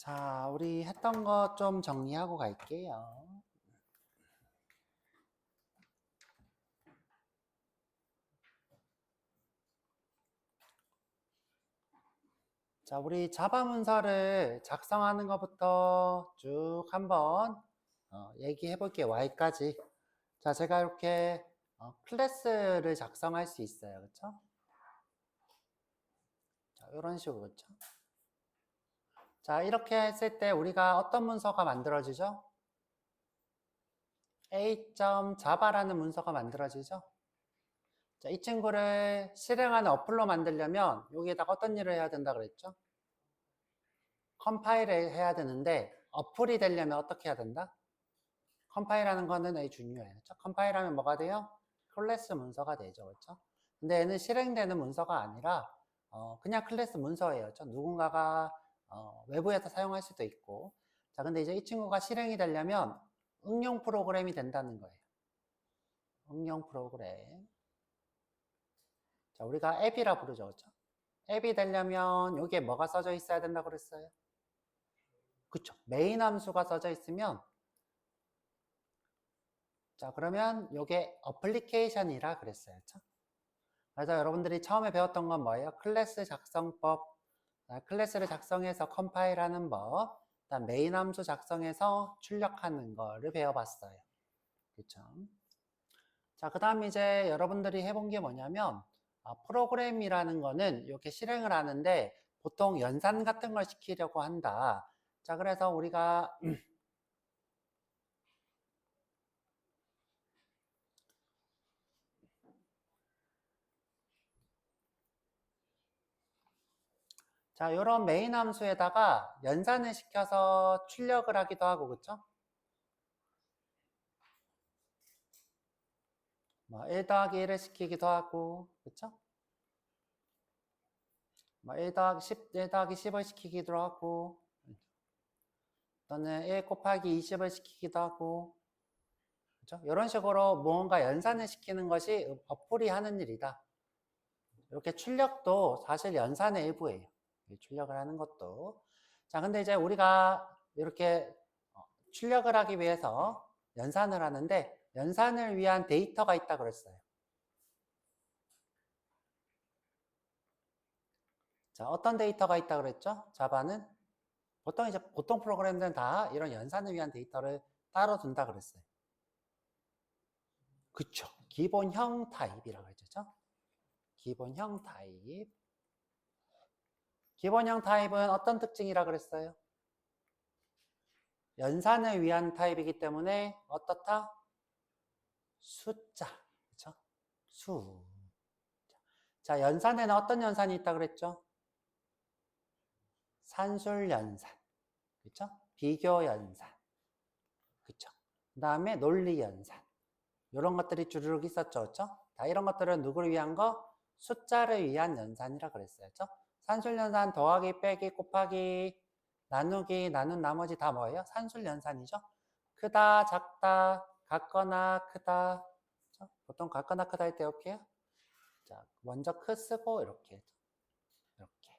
자, 우리 했던 거 좀 정리하고 갈게요. 자, 우리 자바 문서를 작성하는 것부터 쭉 한번 얘기해 볼게요. Y까지. 자, 제가 이렇게 클래스를 작성할 수 있어요. 그렇죠? 자, 이런 식으로 그렇죠? 자, 이렇게 했을 때 우리가 어떤 문서가 만들어지죠? A.java라는 문서가 만들어지죠? 자, 이 친구를 실행하는 어플로 만들려면 여기에다가 어떤 일을 해야 된다 그랬죠? 컴파일을 해야 되는데 어플이 되려면 어떻게 해야 된다? 컴파일하는 거는 되게 중요해요. 그렇죠? 컴파일하면 뭐가 돼요? 클래스 문서가 되죠. 그렇죠? 근데 얘는 실행되는 문서가 아니라 그냥 클래스 문서예요. 그렇죠? 누군가가 외부에서 사용할 수도 있고. 자, 근데 이제 이 친구가 실행이 되려면 응용 프로그램이 된다는 거예요. 응용 프로그램. 자, 우리가 앱이라 부르죠. 그렇죠? 앱이 되려면 여기에 뭐가 써져 있어야 된다고 그랬어요? 그쵸. 메인 함수가 써져 있으면 자, 그러면 이게 어플리케이션이라 그랬어요. 그쵸? 그래서 여러분들이 처음에 배웠던 건 뭐예요? 클래스 작성법. 클래스를 작성해서 컴파일하는 법. 그다음 메인 함수 작성해서 출력하는 거를 배워봤어요. 그쵸? 자, 그 다음 이제 여러분들이 해본 게 뭐냐면 프로그램이라는 거는 이렇게 실행을 하는데 보통 연산 같은 걸 시키려고 한다. 자, 그래서 우리가 자, 이런 메인 함수에다가 연산을 시켜서 출력을 하기도 하고, 그쵸? 뭐, 1 더하기 1을 시키기도 하고, 그쵸? 뭐, 1 더하기 10, 1 더하기 10을 시키기도 하고, 또는 1 곱하기 20을 시키기도 하고, 그쵸? 이런 식으로 무언가 연산을 시키는 것이 어플이 하는 일이다. 이렇게 출력도 사실 연산의 일부예요. 출력을 하는 것도. 자, 근데 이제 우리가 이렇게 출력을 하기 위해서 연산을 하는데 연산을 위한 데이터가 있다 그랬어요. 자, 어떤 데이터가 있다 그랬죠? 자바는 보통 프로그램들은 다 이런 연산을 위한 데이터를 따로 둔다 그랬어요. 그쵸? 기본형 타입이라고 했죠. 기본형 타입. 기본형 타입은 어떤 특징이라 그랬어요? 연산을 위한 타입이기 때문에 어떻다? 숫자. 그쵸? 수. 자, 연산에는 어떤 연산이 있다 그랬죠? 산술 연산. 그쵸? 비교 연산. 그쵸? 그 다음에 논리 연산. 이런 것들이 주르륵 있었죠. 그쵸? 다 이런 것들은 누구를 위한 거? 숫자를 위한 연산이라 그랬어요. 그쵸? 산술 연산 더하기 빼기 곱하기 나누기 나눈 나머지 다 뭐예요? 산술 연산이죠. 크다 작다 같거나 크다. 그쵸? 보통 같거나 크다 할 때 이렇게 해요. 자, 먼저 크 쓰고 이렇게 이렇게.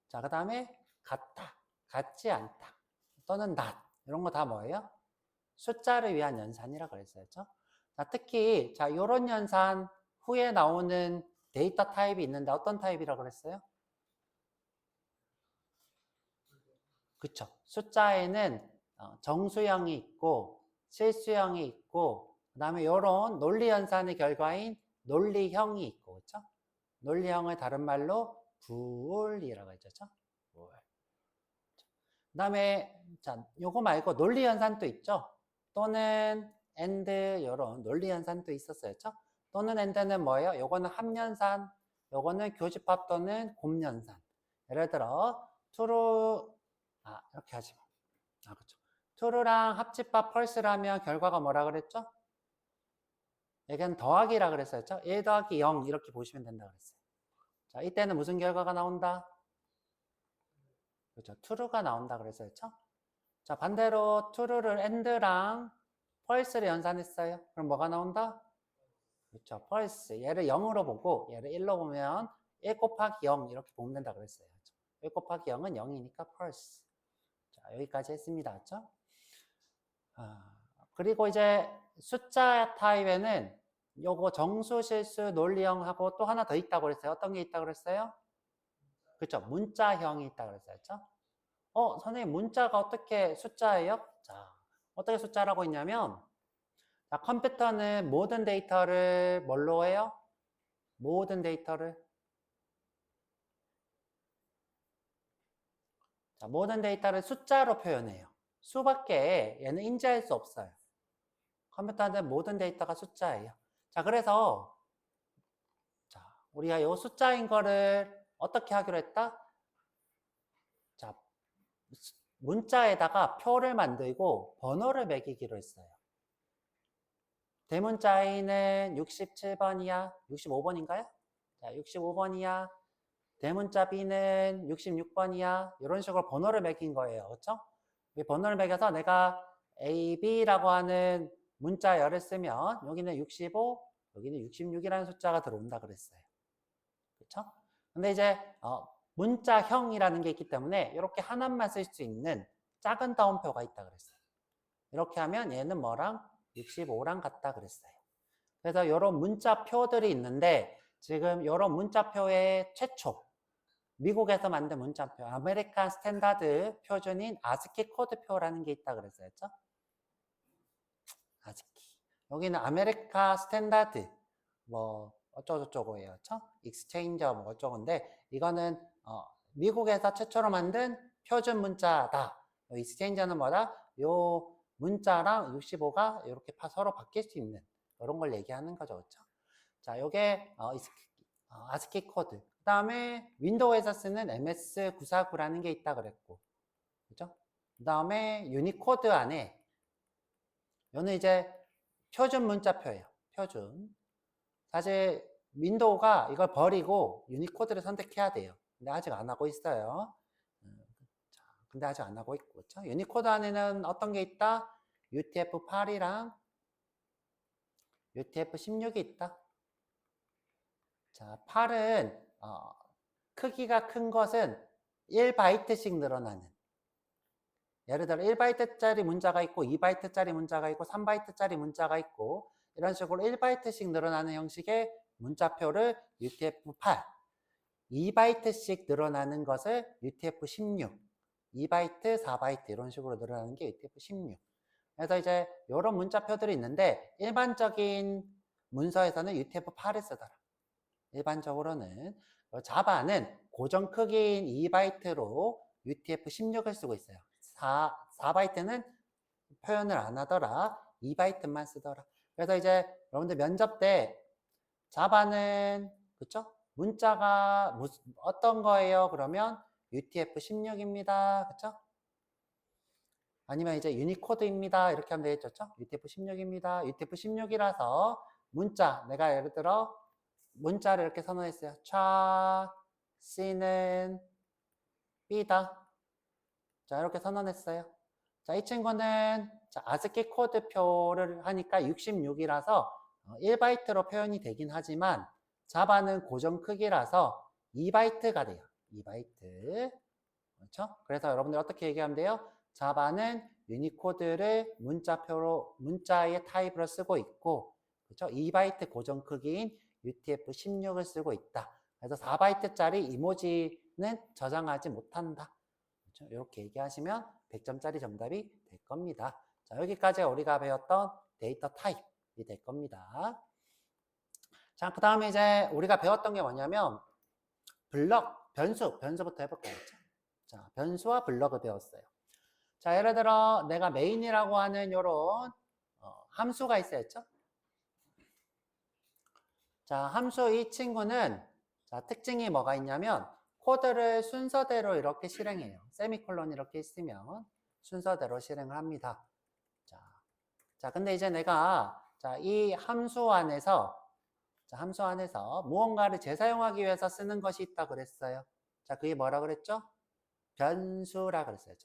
자, 그 다음에 같다, 같지 않다, 또는 not 이런 거 다 뭐예요? 숫자를 위한 연산이라 그랬어요. 그렇죠? 자, 특히 자, 요런 연산 후에 나오는 데이터 타입이 있는데 어떤 타입이라 그랬어요? 그쵸. 숫자에는 정수형이 있고 실수형이 있고 그 다음에 요런 논리 연산의 결과인 논리형이 있고 그쵸? 논리형을 다른 말로 불이라고 했죠. 불. 그 다음에 자, 요거 말고 논리 연산도 있죠. 또는 and 이런 논리 연산도 있었어요. 그렇죠? 또는 and는 뭐예요? 요거는 합연산, 요거는 교집합 또는 곱연산. 예를 들어 true 이렇게 하지 마. 그렇죠. true랑 합집합 펄스라면 결과가 뭐라 그랬죠? 여기는 더하기라 그랬어요. 1 더하기 0 이렇게 보시면 된다 그랬어요. 자, 이때는 무슨 결과가 나온다? 그렇죠. true가 나온다 그랬어요. 그렇죠? 자, 반대로 true를 and랑 false를 연산했어요. 그럼 뭐가 나온다? 그렇죠. false. 얘를 0으로 보고 얘를 1로 보면 1 곱하기 0 이렇게 보면 된다 그랬어요. 1 곱하기 0은 0이니까 false. 자, 여기까지 했습니다. 그렇죠? 그리고 이제 숫자 타입에는 요거 정수, 실수, 논리형하고 또 하나 더 있다고 그랬어요. 어떤 게 있다고 그랬어요? 그렇죠. 문자형이 있다고 그랬어요. 그렇죠? 선생님 문자가 어떻게 숫자예요? 자, 어떻게 숫자라고 했냐면 자, 컴퓨터는 모든 데이터를 뭘로 해요? 모든 데이터를 자, 모든 데이터를 숫자로 표현해요. 수밖에 얘는 인지할 수 없어요. 컴퓨터는 모든 데이터가 숫자예요. 자, 그래서 자, 우리가 이 숫자인 거를 어떻게 하기로 했다? 자, 문자에다가 표를 만들고 번호를 매기기로 했어요. 대문자A는 67번이야. 65번인가요? 자, 65번이야. 대문자 B는 66번이야. 이런 식으로 번호를 매긴 거예요. 그렇죠? 이 번호를 매겨서 내가 A, B라고 하는 문자열을 쓰면 여기는 65, 여기는 66이라는 숫자가 들어온다 그랬어요. 그렇죠? 근데 이제 문자형이라는 게 있기 때문에 이렇게 하나만 쓸 수 있는 작은 따옴표가 있다 그랬어요. 이렇게 하면 얘는 뭐랑 65랑 같다 그랬어요. 그래서 이런 문자표들이 있는데 지금 이런 문자표의 최초 미국에서 만든 문자표 아메리칸 스탠다드 표준인 아스키 코드표라는 게 있다 그랬어요. 그렇죠? 아스키. 여기는 아메리카 스탠다드 뭐 어쩌고저쩌고예요. 그렇죠? 익스체인저 뭐 어쩌고인데 이거는 미국에서 최초로 만든 표준 문자다. 익스체인저는 뭐다? 요 문자랑 65가 이렇게 서로 바뀔 수 있는 이런 걸 얘기하는 거죠. 그렇죠? 자, 요게 아스키 코드. 그 다음에 윈도우에서 쓰는 MS949라는 게 있다 그랬고, 그죠? 그 다음에 유니코드 안에 요는 이제 표준 문자표예요. 표준. 사실 윈도우가 이걸 버리고 유니코드를 선택해야 돼요. 근데 아직 안 하고 있어요. 자, 근데 아직 안 하고 있고, 그렇죠? 유니코드 안에는 어떤 게 있다? UTF-8이랑 UTF-16이 있다. 자, 8은 크기가 큰 것은 1바이트씩 늘어나는 예를 들어 1바이트짜리 문자가 있고 2바이트짜리 문자가 있고 3바이트짜리 문자가 있고 이런 식으로 1바이트씩 늘어나는 형식의 문자표를 UTF-8 2바이트씩 늘어나는 것을 UTF-16 2바이트, 4바이트 이런 식으로 늘어나는 게 UTF-16 그래서 이제 이런 문자표들이 있는데 일반적인 문서에서는 UTF-8을 쓰더라. 일반적으로는 자바는 고정 크기인 2바이트로 UTF-16을 쓰고 있어요. 4바이트는 표현을 안 하더라. 2바이트만 쓰더라. 그래서 이제 여러분들 면접 때 자바는 그쵸? 문자가 어떤 거예요? 그러면 UTF-16입니다. 그쵸? 아니면 이제 유니코드입니다. 이렇게 하면 되겠죠? UTF-16입니다. UTF-16이라서 문자 내가 예를 들어 문자를 이렇게 선언했어요. 차, C는 B다. 자, 이렇게 선언했어요. 자, 이 친구는 자, 아스키 코드표를 하니까 66이라서 1바이트로 표현이 되긴 하지만 자바는 고정 크기라서 2바이트가 돼요. 2바이트. 그렇죠? 그래서 여러분들 어떻게 얘기하면 돼요? 자바는 유니코드를 문자의 타입으로 쓰고 있고 그렇죠? 2바이트 고정 크기인 UTF-16을 쓰고 있다. 그래서 4바이트짜리 이모지는 저장하지 못한다. 그렇죠? 이렇게 얘기하시면 100점짜리 정답이 될 겁니다. 자, 여기까지 우리가 배웠던 데이터 타입이 될 겁니다. 자, 그 다음에 이제 우리가 배웠던 게 뭐냐면 변수부터 해볼까요? 자, 변수와 블럭을 배웠어요. 자, 예를 들어 내가 메인이라고 하는 이런 함수가 있어야죠. 자, 함수 이 친구는 자, 특징이 뭐가 있냐면 코드를 순서대로 이렇게 실행해요. 세미콜론 이렇게 있으면 순서대로 실행을 합니다. 자, 근데 이제 내가 자, 이 함수 안에서 무언가를 재사용하기 위해서 쓰는 것이 있다 그랬어요. 자, 그게 뭐라 그랬죠? 변수라 그랬어요.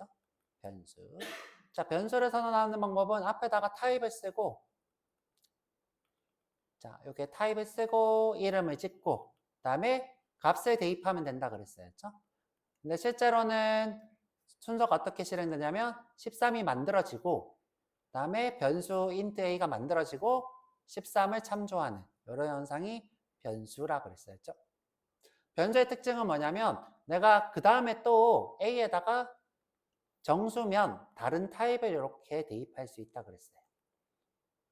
변수. 자, 변수를 선언하는 방법은 앞에다가 타입을 쓰고 자, 이렇게 타입을 쓰고 이름을 짓고 그다음에 값을 대입하면 된다 그랬어요. 근데 실제로는 순서가 어떻게 실행되냐면 13이 만들어지고 그다음에 변수 int a가 만들어지고 13을 참조하는 이런 현상이 변수라 그랬어요. 변수의 특징은 뭐냐면 내가 그 다음에 또 a에다가 정수면 다른 타입을 이렇게 대입할 수 있다 그랬어요.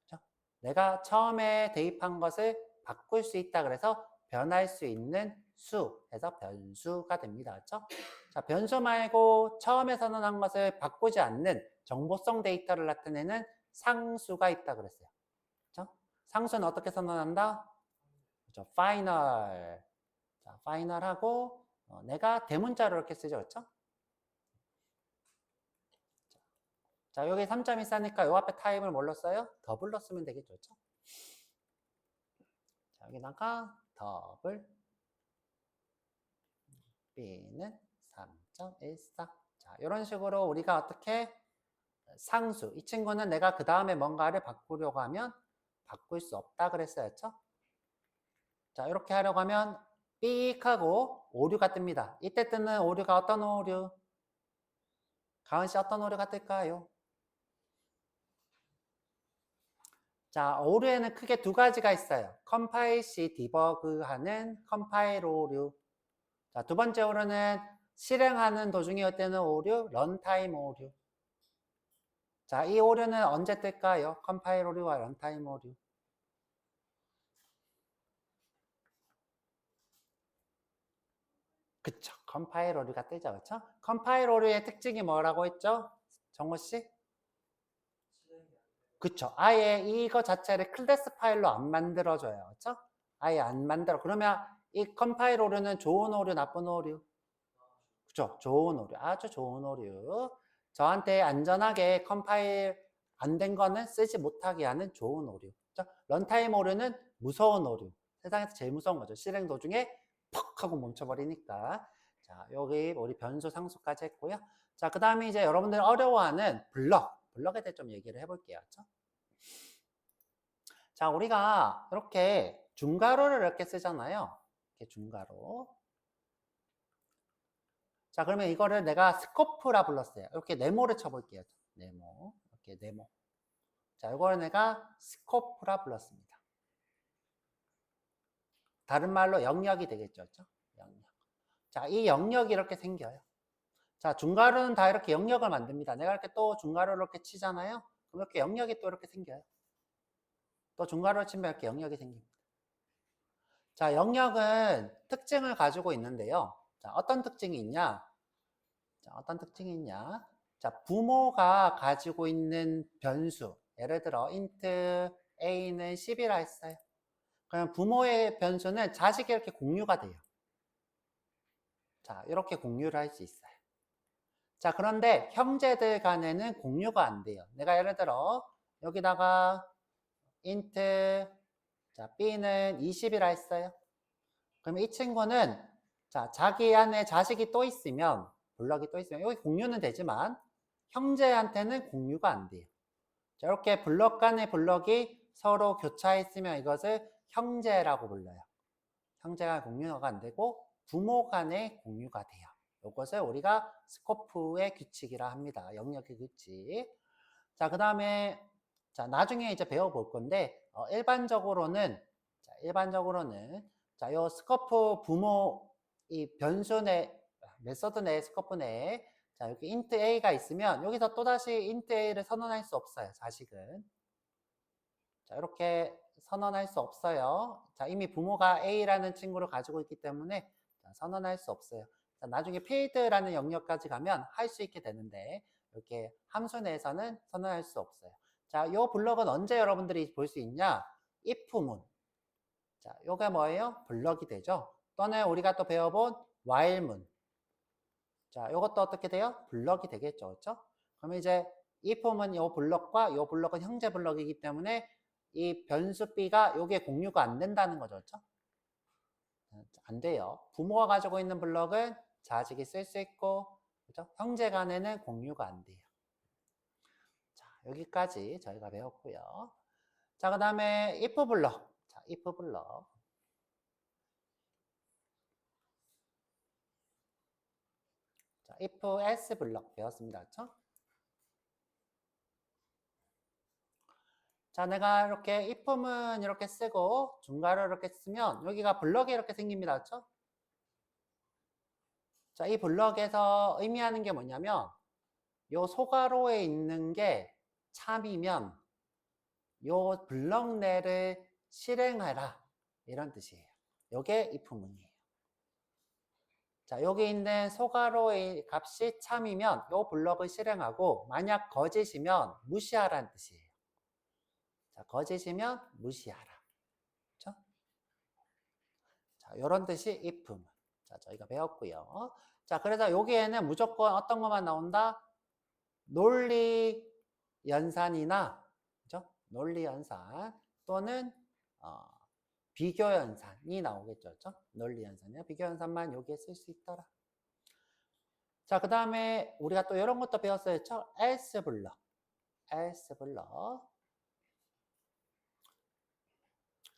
그렇죠? 내가 처음에 대입한 것을 바꿀 수 있다 그래서 변할 수 있는 수에서 변수가 됩니다. 그렇죠? 자, 변수 말고 처음에 선언한 것을 바꾸지 않는 정보성 데이터를 나타내는 상수가 있다 그랬어요. 그렇죠? 상수는 어떻게 선언한다? 그렇죠? final. 자, final하고 내가 대문자로 이렇게 쓰죠. 그렇죠? 자, 여기 3점이 싸니까 요 앞에 타입을 뭘로 써요? 더블로 쓰면 되겠죠. 그렇죠? 자, 여기다가 더블 b는 3.14. 자, 이런 식으로 우리가 어떻게 상수, 이 친구는 내가 그 다음에 뭔가를 바꾸려고 하면 바꿀 수 없다 그랬어요. 그렇죠? 자, 이렇게 하려고 하면 삑 하고 오류가 뜹니다. 이때 뜨는 오류가 어떤 오류? 가은 씨 어떤 오류가 뜰까요? 자, 오류에는 크게 두 가지가 있어요. 컴파일 시 디버그하는 컴파일 오류. 자, 두 번째 오류는 실행하는 도중에 뜨는 오류, 런타임 오류. 자, 이 오류는 언제 뜰까요? 컴파일 오류와 런타임 오류. 그쵸. 컴파일 오류가 뜨죠. 그쵸? 컴파일 오류의 특징이 뭐라고 했죠? 정호 씨? 그쵸. 아예 이거 자체를 클래스 파일로 안 만들어줘요. 그쵸? 아예 안 만들어. 그러면 이 컴파일 오류는 좋은 오류, 나쁜 오류? 그쵸. 좋은 오류. 아주 좋은 오류. 저한테 안전하게 컴파일 안 된 거는 쓰지 못하게 하는 좋은 오류. 그쵸? 런타임 오류는 무서운 오류. 세상에서 제일 무서운 거죠. 실행 도중에 퍽 하고 멈춰버리니까. 자, 여기 우리 변수 상수까지 했고요. 자, 그 다음에 이제 여러분들 어려워하는 블럭에 대해 좀 얘기를 해볼게요. 그쵸? 자, 우리가 이렇게 중괄호를 이렇게 쓰잖아요. 이렇게 중괄호. 자, 그러면 이거를 내가 스코프라 불렀어요. 이렇게 네모를 쳐볼게요. 네모. 이렇게 네모. 자, 이거를 내가 스코프라 불렀습니다. 다른 말로 영역이 되겠죠. 그렇죠? 영역. 자, 이 영역이 이렇게 생겨요. 자, 중괄호는 다 이렇게 영역을 만듭니다. 내가 이렇게 또 중괄호를 이렇게 치잖아요. 그럼 이렇게 영역이 또 이렇게 생겨요. 또 중괄호를 치면 이렇게 영역이 생깁니다. 자, 영역은 특징을 가지고 있는데요. 자, 어떤 특징이 있냐? 자, 어떤 특징이 있냐? 자, 부모가 가지고 있는 변수. 예를 들어, int a는 10이라 했어요. 그러면 부모의 변수는 자식이 이렇게 공유가 돼요. 자, 이렇게 공유를 할 수 있어요. 자, 그런데 형제들 간에는 공유가 안 돼요. 내가 예를 들어, 여기다가 int 자, b는 20이라 했어요. 그러면 이 친구는 자, 자기 안에 자식이 또 있으면 블럭이 또 있으면 여기 공유는 되지만 형제한테는 공유가 안 돼요. 자, 이렇게 블럭 간의 블럭이 서로 교차했으면 이것을 형제라고 불러요. 형제 간 공유가 안 되고 부모 간의 공유가 돼요. 이것을 우리가 스코프의 규칙이라 합니다. 영역의 규칙. 자, 그 다음에 자, 나중에 이제 배워볼 건데 일반적으로는 자, 요 스코프 부모 이 변수 내 메서드 내 스코프 내에 자, 여기 int a가 있으면 여기서 또다시 int a를 선언할 수 없어요. 자식은. 자, 이렇게 선언할 수 없어요. 자, 이미 부모가 a라는 친구를 가지고 있기 때문에 자, 선언할 수 없어요. 자, 나중에 field라는 영역까지 가면 할 수 있게 되는데 이렇게 함수 내에서는 선언할 수 없어요. 자, 이 블럭은 언제 여러분들이 볼 수 있냐? if문. 자, 요게 뭐예요? 블럭이 되죠. 또는 우리가 또 배워본 while문. 자, 요것도 어떻게 돼요? 블럭이 되겠죠. 그렇죠? 그러면 이제 if문 요 블럭과 요 블럭은 형제 블럭이기 때문에 이 변수 b가 요게 공유가 안 된다는 거죠. 그렇죠? 안 돼요. 부모가 가지고 있는 블럭은 자식이 쓸 수 있고 그렇죠? 형제 간에는 공유가 안 돼요. 자, 여기까지 저희가 배웠고요. 자, 그 다음에 if 블럭. 자, if 블럭. 자, if else 블럭 배웠습니다. 그렇죠? 자, 내가 이렇게 if문 이렇게 쓰고 중괄호 이렇게 쓰면 여기가 블럭이 이렇게 생깁니다. 그렇죠? 자, 이 블럭에서 의미하는 게 뭐냐면 요 소괄호에 있는 게 참이면 요 블럭 내를 실행하라 이런 뜻이에요. 요게 if문이에요. 자, 여기 있는 소괄호의 값이 참이면 요 블럭을 실행하고 만약 거짓이면 무시하라는 뜻이에요. 자, 거짓이면 무시하라. 그렇죠? 자, 요런 뜻이 if문. 자, 저희가 배웠고요. 자, 그래서 여기에는 무조건 어떤 것만 나온다? 논리 연산이나, 그죠? 논리 연산 또는 비교 연산이 나오겠죠. 그죠? 논리 연산이나 비교 연산만 여기에 쓸 수 있더라. 자, 그 다음에 우리가 또 이런 것도 배웠어요. 그죠? else 블럭. else 블럭.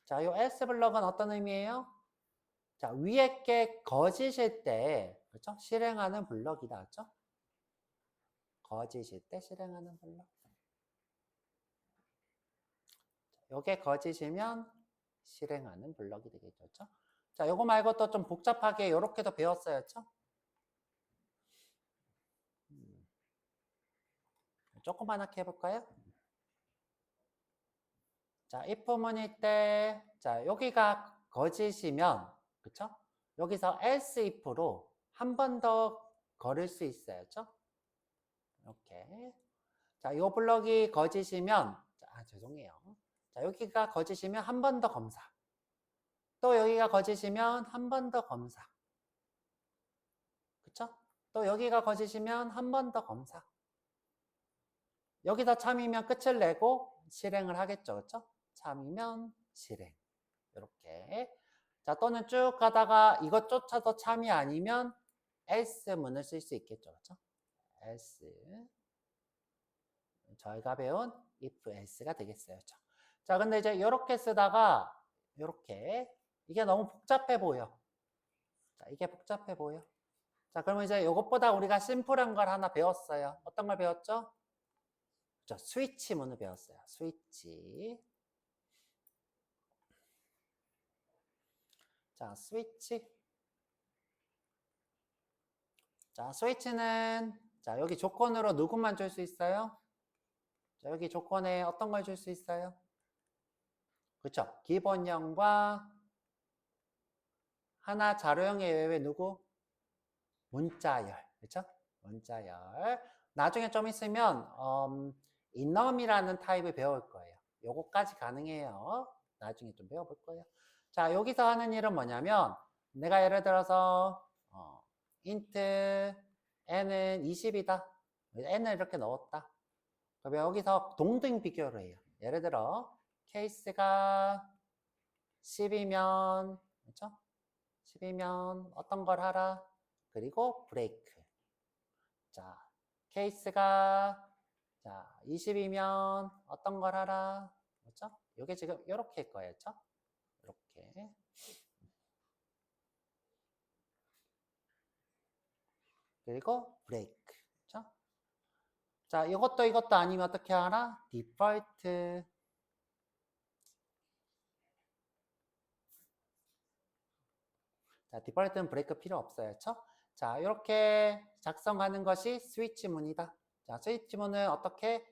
자, 이 else 블럭은 어떤 의미예요? 자, 위에 게 거짓일 때, 그렇죠? 실행하는 블럭이다. 그렇죠? 거짓일 때 실행하는 블럭. 요게 거짓이면 실행하는 블럭이 되겠죠. 그렇죠? 자, 요거 말고 또 좀 복잡하게 요렇게도 배웠어요. 그렇죠? 조그만하게 해볼까요? 자, if문일 때, 자, 여기가 거짓이면, 그쵸? 여기서 else if로 한 번 더 걸을 수 있어요. 그쵸? 이렇게. 자, 요 블럭이 거짓이면, 자, 죄송해요. 자, 여기가 거짓이면 한 번 더 검사. 또 여기가 거짓이면 한 번 더 검사. 그쵸? 또 여기가 거짓이면 한 번 더 검사. 여기서 참이면 끝을 내고 실행을 하겠죠. 그쵸? 참이면 실행. 이렇게. 자, 또는 쭉 가다가 이것조차도 참이 아니면 else 문을 쓸 수 있겠죠. 그렇죠? else. 저희가 배운 if else가 되겠어요. 그렇죠? 자, 근데 이제 이렇게 쓰다가 이렇게 이게 너무 복잡해 보여. 자, 이게 복잡해 보여. 자, 그러면 이제 이것보다 우리가 심플한 걸 하나 배웠어요. 어떤 걸 배웠죠? 그렇죠? 스위치 문을 배웠어요. 스위치. 자, 스위치. 자, 스위치는 자, 여기 조건으로 누구만 줄 수 있어요? 자, 여기 조건에 어떤 걸 줄 수 있어요? 그렇죠? 기본형과 하나 자료형 예외 누구? 문자열. 그렇죠? 문자열. 나중에 좀 있으면 인넘이라는 타입을 배울 거예요. 요거까지 가능해요. 나중에 좀 배워볼 거예요. 자, 여기서 하는 일은 뭐냐면 내가 예를 들어서 int n은 20이다. n을 이렇게 넣었다. 그러면 여기서 동등 비교를 해요. 예를 들어 케이스가 10이면 그렇죠? 10이면 어떤 걸 하라? 그리고 브레이크. 자, 케이스가 자, 20이면 어떤 걸 하라? 그렇죠? 이게 지금 이렇게일 거예요. 그렇죠? 이렇게. 그리고 브레이크. 그렇죠? 자, 이것도 아니면 어떻게 하라? 디폴트. 자, 디폴트는 브레이크 필요 없어요. 그렇죠? 자, 이렇게 작성하는 것이 스위치문이다. 자, 스위치문은 어떻게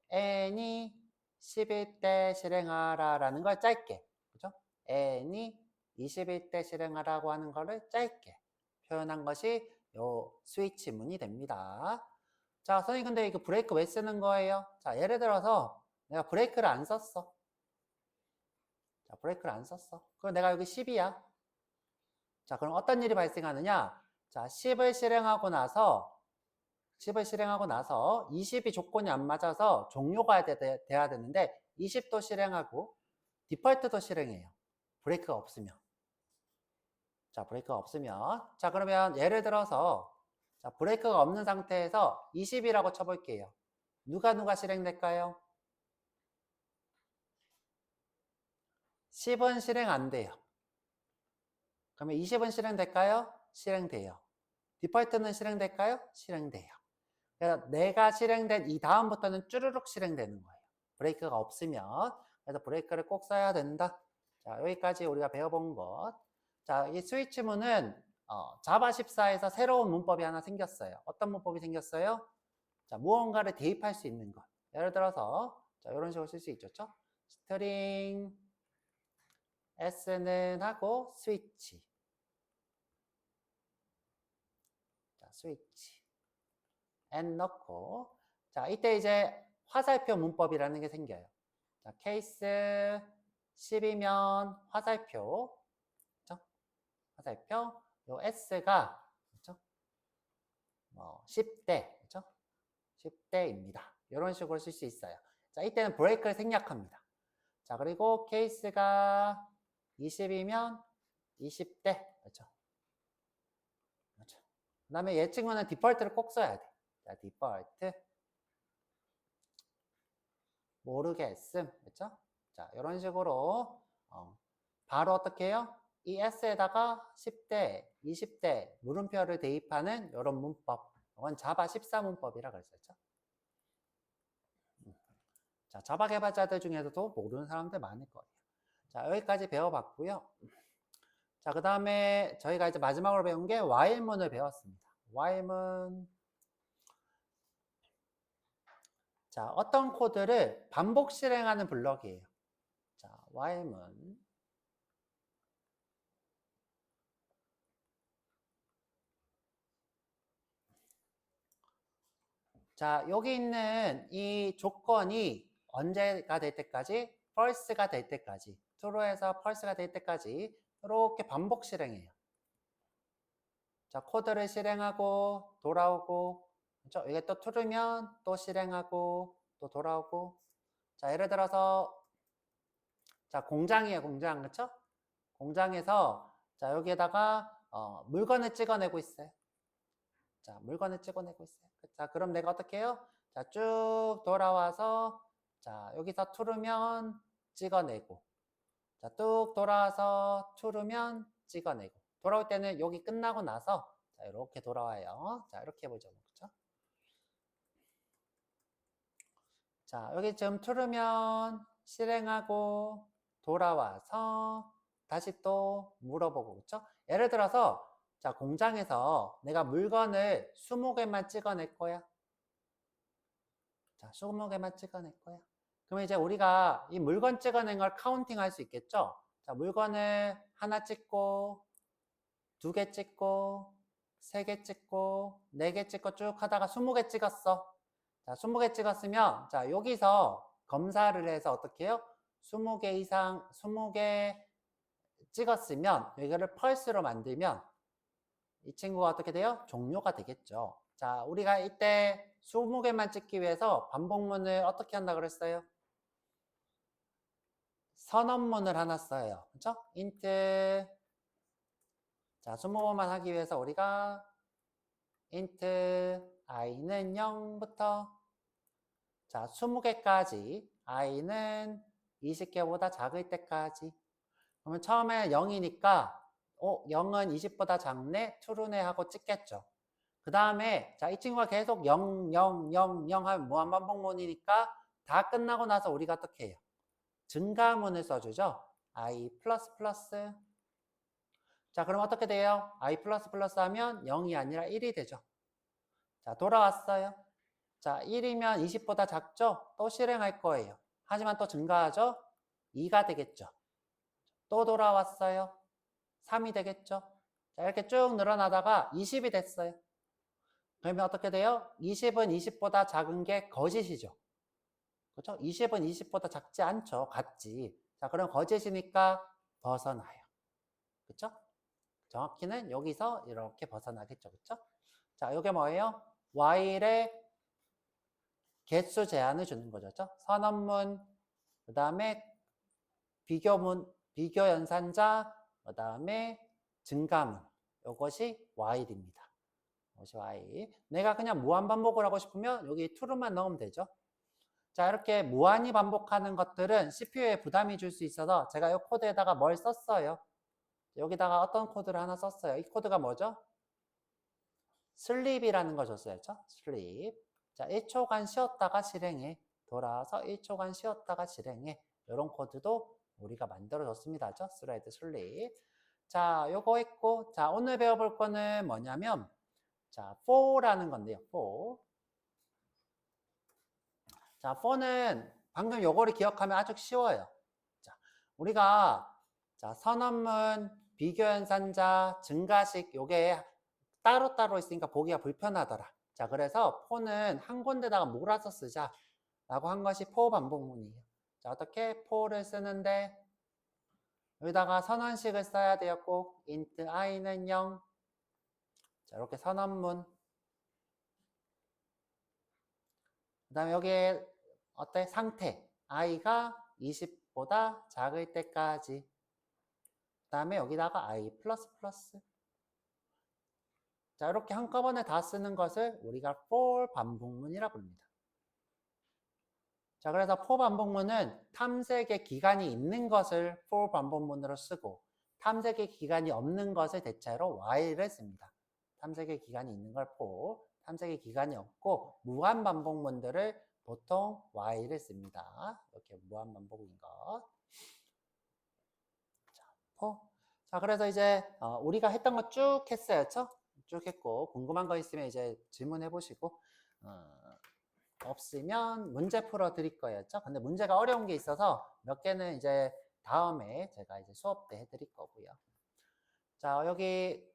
n이 10일 때 실행하라 라는 걸 짧게, 그죠? n이 20일 때 실행하라고 하는 거를 짧게 표현한 것이 요 스위치문이 됩니다. 자, 선생님 근데 이거 브레이크 왜 쓰는 거예요? 자, 예를 들어서 내가 브레이크를 안 썼어. 자, 브레이크를 안 썼어. 그럼 내가 여기 10이야. 자, 그럼 어떤 일이 발생하느냐? 자, 10을 실행하고 나서 20이 조건이 안 맞아서 종료가 돼야 되는데 20도 실행하고 디폴트도 실행해요. 브레이크가 없으면. 자, 브레이크가 없으면. 자, 그러면 예를 들어서 자, 브레이크가 없는 상태에서 20이라고 쳐볼게요. 누가 실행될까요? 10은 실행 안 돼요. 그러면 20은 실행될까요? 실행돼요. 디폴트는 실행될까요? 실행돼요. 그래서 내가 실행된 이 다음부터는 쭈르륵 실행되는 거예요. 브레이크가 없으면. 그래서 브레이크를 꼭 써야 된다. 자, 여기까지 우리가 배워본 것. 자, 이 스위치문은 자바 14에서 새로운 문법이 하나 생겼어요. 어떤 문법이 생겼어요? 자, 무언가를 대입할 수 있는 것. 예를 들어서 자, 이런 식으로 쓸 수 있죠. 스트링 s는 하고 스위치. 자, 스위치 n 넣고 자, 이때 이제 화살표 문법이라는 게 생겨요. 자, 케이스 10이면 화살표. 그렇죠? 화살표. 요 s가 그렇죠? 10대. 그렇죠? 10대입니다. 이런 식으로 쓸 수 있어요. 자, 이때는 브레이크를 생략합니다. 자, 그리고 케이스가 20이면 20대. 그렇죠? 그렇죠. 그 다음에 얘 친구는 디폴트를 꼭 써야 돼. 자, 디폴트. 모르겠음. 그렇죠? 자, 이런 식으로 바로 어떻게 해요? 이 S에다가 10대, 20대 물음표를 대입하는 이런 문법. 이건 자바 14 문법이라 그랬었죠. 자, 자바 개발자들 중에서도 모르는 사람들 많을 거예요. 자, 여기까지 배워봤고요. 자, 그 다음에 저희가 이제 마지막으로 배운 게 while문을 배웠습니다. while문. 자, 어떤 코드를 반복 실행하는 블럭이에요. 자, while문. 자, 여기 있는 이 조건이 언제가 될 때까지? false가 될 때까지. true에서 false가 될 때까지 이렇게 반복 실행해요. 자, 코드를 실행하고 돌아오고, 그렇죠? 이게 또 true면 또 실행하고 또 돌아오고. 자, 예를 들어서 자, 공장이에요, 공장. 그렇죠? 공장에서 자, 여기에다가 물건을 찍어내고 있어요. 자, 물건을 찍어내고 있어요. 자, 그럼 내가 어떻게 해요? 자, 쭉 돌아와서 자, 여기서 투르면 찍어내고 자, 뚝 돌아와서 투르면 찍어내고 돌아올 때는 여기 끝나고 나서 자, 이렇게 돌아와요. 자, 이렇게 해보죠. 그렇죠? 자, 여기 지금 투르면 실행하고 돌아와서 다시 또 물어보고 그렇죠? 예를 들어서 자, 공장에서 내가 물건을 20개만 찍어낼 거야. 자, 20개만 찍어낼 거야. 그러면 이제 우리가 이 물건 찍어낸 걸 카운팅 할 수 있겠죠? 자, 물건을 하나 찍고, 2개 찍고, 3개 찍고, 4개 찍고 쭉 하다가 20개 찍었어. 자, 20개 찍었으면, 자, 여기서 검사를 해서 어떻게 해요? 20개 이상, 20개 찍었으면, 이거를 펄스로 만들면, 이 친구가 어떻게 돼요? 종료가 되겠죠. 자, 우리가 이때 20개만 찍기 위해서 반복문을 어떻게 한다 그랬어요? 선언문을 하나 써요. 그렇죠? int 자, 20번만 하기 위해서 우리가 int i는 0부터 자, 20개까지 i는 20개보다 작을 때까지 그러면 처음에 0이니까 0은 20보다 작네, true네 하고 찍겠죠. 그 다음에 자, 이 친구가 계속 0, 0, 0, 0 하면 무한반복문이니까 다 끝나고 나서 우리가 어떻게 해요? 증가문을 써주죠. i 플러스 플러스 자, 그럼 어떻게 돼요? i 플러스 플러스 하면 0이 아니라 1이 되죠. 자, 돌아왔어요. 자, 1이면 20보다 작죠? 또 실행할 거예요. 하지만 또 증가하죠? 2가 되겠죠. 또 돌아왔어요. 3이 되겠죠. 자, 이렇게 쭉 늘어나다가 20이 됐어요. 그러면 어떻게 돼요? 20은 20보다 작은 게 거짓이죠. 그렇죠? 20은 20보다 작지 않죠. 같지. 자, 그럼 거짓이니까 벗어나요. 그렇죠? 정확히는 여기서 이렇게 벗어나겠죠. 그렇죠? 자, 이게 뭐예요? while의 개수 제한을 주는 거죠. 선언문, 그 다음에 비교문, 비교 연산자, 그 다음에 증가문. 이것이 while입니다. 이것이 while. 내가 그냥 무한 반복을 하고 싶으면 여기 true만 넣으면 되죠. 자, 이렇게 무한히 반복하는 것들은 CPU에 부담이 줄 수 있어서 제가 이 코드에다가 뭘 썼어요? 여기다가 어떤 코드를 하나 썼어요. 이 코드가 뭐죠? 슬립이라는 거 줬어요. 그렇죠? 슬립. 자, 1초간 쉬었다가 실행해. 돌아와서 1초간 쉬었다가 실행해. 이런 코드도 우리가 만들어줬습니다. 그렇죠? 스레드 슬립. 자, 요거 했고, 자, 오늘 배워볼 거는 뭐냐면, 자, for라는 건데요. for. 자, for는 방금 요거를 기억하면 아주 쉬워요. 자, 우리가 자, 선언문, 비교연산자, 증가식 요게 따로따로 있으니까 보기가 불편하더라. 자, 그래서 for는 한 군데다가 몰아서 쓰자 라고 한 것이 for 반복문이에요. 자, 어떻게 for를 쓰는데 여기다가 선언식을 써야 되었고 int i는 0. 자, 이렇게 선언문. 그 다음에 여기에 어때? 상태. i가 20보다 작을 때까지. 그 다음에 여기다가 i 플러스 플러스. 자, 이렇게 한꺼번에 다 쓰는 것을 우리가 for 반복문이라고 부릅니다. 자, 그래서 for 반복문은 탐색의 기간이 있는 것을 for 반복문으로 쓰고 탐색의 기간이 없는 것을 대체로 while을 씁니다. 탐색의 기간이 있는 걸 for, 탐색의 기간이 없고 무한 반복문들을 보통 while을 씁니다. 이렇게 무한 반복인 것. 자, for. 자, 그래서 이제 우리가 했던 거 쭉 했어요. 그렇죠? 쭉 했고 궁금한 거 있으면 이제 질문해 보시고 없으면 문제 풀어 드릴 거였죠. 근데 문제가 어려운 게 있어서 몇 개는 이제 다음에 제가 이제 수업 때 해드릴 거고요. 자, 여기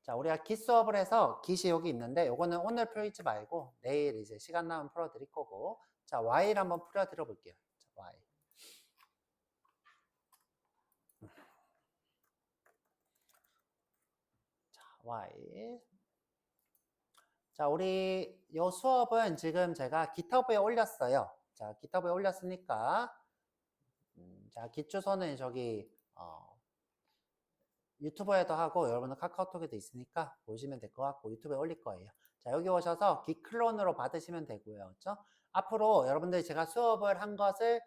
자, 우리가 기 수업을 해서 기시 여기 있는데 요거는 오늘 풀지 말고 내일 이제 시간 나면 풀어 드릴 거고. 자, while 한번 풀어 드려 볼게요. 자, while. 자, while. 자, 우리 요 수업은 지금 제가 GitHub에 올렸어요. 자, GitHub에 올렸으니까 자, 기초서는 저기 유튜브에도 하고 여러분은 카카오톡에도 있으니까 보시면 될 것 같고 유튜브에 올릴 거예요. 자, 여기 오셔서 깃클론으로 받으시면 되고요. 그렇죠? 앞으로 여러분들이 제가 수업을 한 것을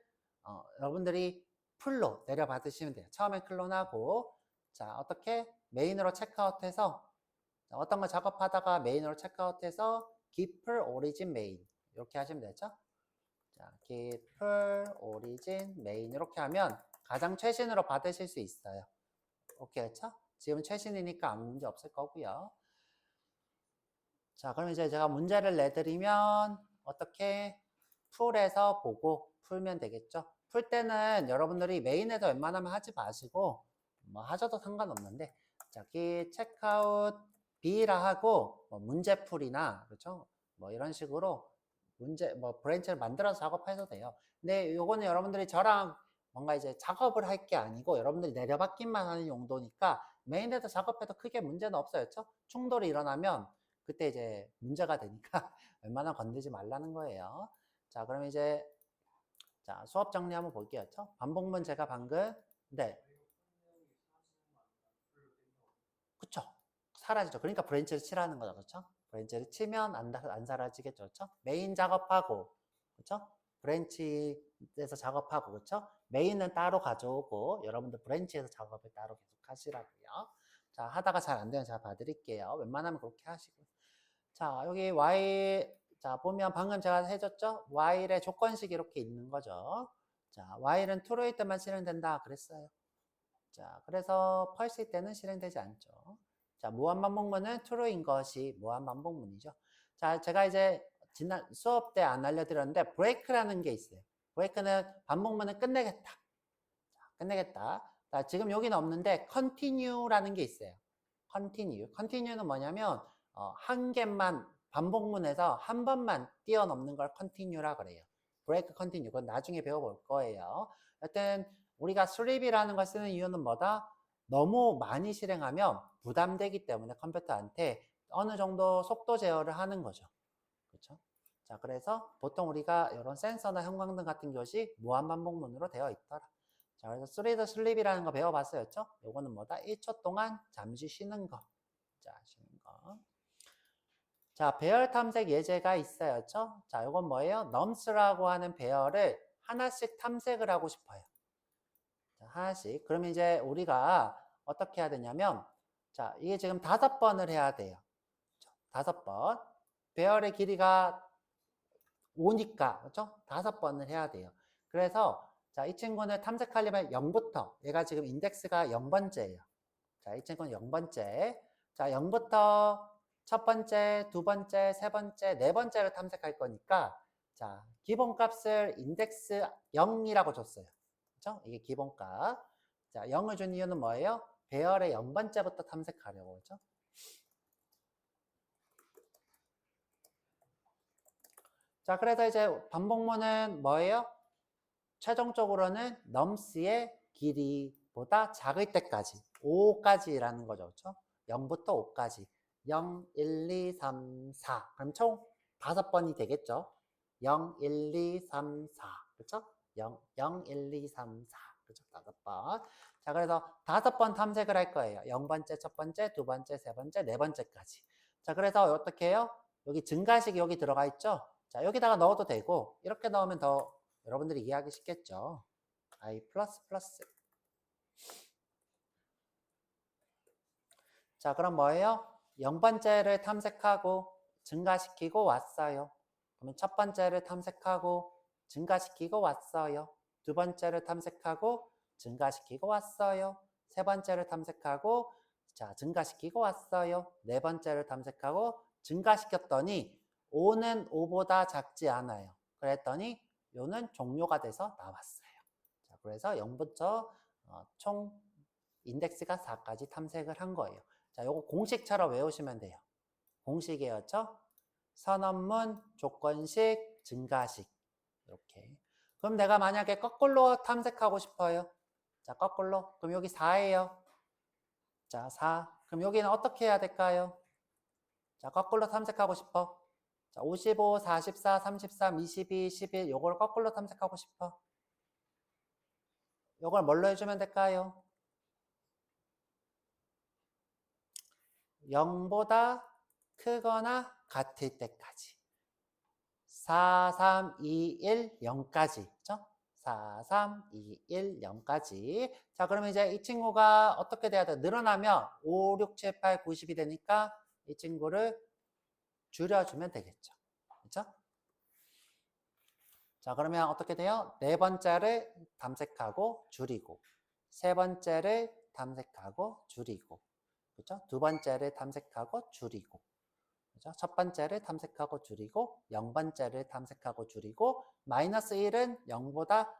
여러분들이 풀로 내려 받으시면 돼요. 처음에 클론하고 자, 어떻게 메인으로 체크아웃해서 어떤 거 작업하다가 메인으로 체크아웃해서 git origin main 이렇게 하시면 되죠. 자, git origin main 이렇게 하면 가장 최신으로 받으실 수 있어요. 오케이, 그렇죠? 지금 최신이니까 아무 문제 없을 거고요. 자, 그럼 이제 제가 문제를 내드리면 어떻게 풀에서 보고 풀면 되겠죠? 풀 때는 여러분들이 메인에서 웬만하면 하지 마시고 뭐 하셔도 상관없는데 자, git checkout B라 하고 뭐 문제풀이나 그렇죠? 뭐 이런 식으로 문제 뭐 브랜치를 만들어서 작업해도 돼요. 근데 요거는 여러분들이 저랑 뭔가 이제 작업을 할 게 아니고 여러분들이 내려받기만 하는 용도니까 메인에서 작업해도 크게 문제는 없어요. 그렇죠? 충돌이 일어나면 그때 이제 문제가 되니까 웬만하면 건들지 말라는 거예요. 자, 그럼 이제 자, 수업 정리 한번 볼게요. 그렇죠? 반복문 제가 방금 네. 그쵸? 사라지죠. 그러니까 브랜치를 치라는 거죠. 그렇죠? 브랜치를 치면 안 사라지겠죠. 그렇죠? 메인 작업하고 그렇죠? 브랜치에서 작업하고 그렇죠? 메인은 따로 가져오고 여러분들 브랜치에서 작업을 따로 계속 하시라고요. 자, 하다가 잘 안 되면 제가 봐드릴게요. 웬만하면 그렇게 하시고. 자, 여기 while 자, 보면 방금 제가 해줬죠? while의 조건식이 이렇게 있는 거죠. 자, while은 true일 때만 실행된다 그랬어요. 자, 그래서 false일 때는 실행되지 않죠. 자, 무한반복문은 true인 것이 무한반복문이죠. 자, 제가 이제 지난 수업 때 안 알려드렸는데 break라는 게 있어요. break는 반복문을 끝내겠다. 자, 끝내겠다. 자, 지금 여기는 없는데 continue라는 게 있어요. continue는 뭐냐면 한 개만 반복문에서 한 번만 뛰어넘는 걸 continue라 그래요. break continue 그건 나중에 배워볼 거예요. 여튼 우리가 sleep이라는 걸 쓰는 이유는 뭐다? 너무 많이 실행하면 부담되기 때문에 컴퓨터한테 어느 정도 속도 제어를 하는 거죠. 그렇죠? 자, 그래서 보통 우리가 이런 센서나 형광등 같은 것이 무한반복문으로 되어 있더라. 자, 그래서 sleep sleep이라는 거 배워봤어요. 그렇죠? 요거는 뭐다? 1초 동안 잠시 쉬는 거. 자, 쉬는 거. 자, 배열 탐색 예제가 있어요. 그렇죠? 자, 요건 뭐예요? nums라고 하는 배열을 하나씩 탐색을 하고 싶어요. 자, 하나씩. 그러면 이제 우리가 어떻게 해야 되냐면 자, 이게 지금 5번을 해야 돼요. 5번. 배열의 길이가 5니까, 그렇죠? 5번을 해야 돼요. 그래서 자, 이 친구는 탐색하려면 0부터, 얘가 지금 인덱스가 0번째예요. 자, 이 친구는 0번째. 자, 0부터 첫 번째, 두 번째, 세 번째, 네 번째를 탐색할 거니까 자, 기본값을 인덱스 0이라고 줬어요. 그렇죠? 이게 기본값. 자, 0을 준 이유는 뭐예요? 배열의 0번째부터 탐색하려고, 그렇죠? 자, 그래서 이제 반복문은 뭐예요? 최종적으로는 nums의 길이보다 작을 때까지 5까지라는 거죠. 그렇죠? 0부터 5까지 0, 1, 2, 3, 4 그럼 총 5번이 되겠죠? 0, 1, 2, 3, 4 그렇죠? 0, 0, 1, 2, 3, 4 그렇죠? 5번. 자, 그래서 5번 탐색을 할 거예요. 0번째, 첫 번째, 두 번째, 세 번째, 네 번째까지. 자, 그래서 어떻게 해요? 여기 증가식이 여기 들어가 있죠? 자, 여기다가 넣어도 되고 이렇게 넣으면 더 여러분들이 이해하기 쉽겠죠? I 플러스 플러스. 자, 그럼 뭐예요? 0번째를 탐색하고 증가시키고 왔어요. 그러면 첫 번째를 탐색하고 증가시키고 왔어요. 두 번째를 탐색하고 증가시키고 왔어요. 세 번째를 탐색하고 자, 증가시키고 왔어요. 네 번째를 탐색하고 증가시켰더니 5는 5보다 작지 않아요. 그랬더니 요는 종료가 돼서 나왔어요. 자, 그래서 0부터 총 인덱스가 4까지 탐색을 한 거예요. 자, 요거 공식처럼 외우시면 돼요. 공식이었죠? 선언문, 조건식, 증가식. 이렇게. 그럼 내가 만약에 거꾸로 탐색하고 싶어요. 자, 거꾸로. 그럼 여기 4예요. 자, 4. 그럼 여기는 어떻게 해야 될까요? 자, 거꾸로 탐색하고 싶어. 자, 55, 44, 33, 22, 11 요걸 거꾸로 탐색하고 싶어. 요걸 뭘로 해주면 될까요? 0보다 크거나 같을 때까지. 4, 3, 2, 1, 0까지. 그죠? 4, 3, 2, 1, 0까지. 자, 그러면 이제 이 친구가 어떻게 돼야 돼? 늘어나면 5, 6, 7, 8, 90이 되니까 이 친구를 줄여주면 되겠죠. 그죠? 자, 그러면 어떻게 돼요? 네 번째를 탐색하고 줄이고, 세 번째를 탐색하고 줄이고, 그죠? 두 번째를 탐색하고 줄이고, 그죠? 첫 번째를 탐색하고 줄이고 0번째를 탐색하고 줄이고 마이너스 1은 0보다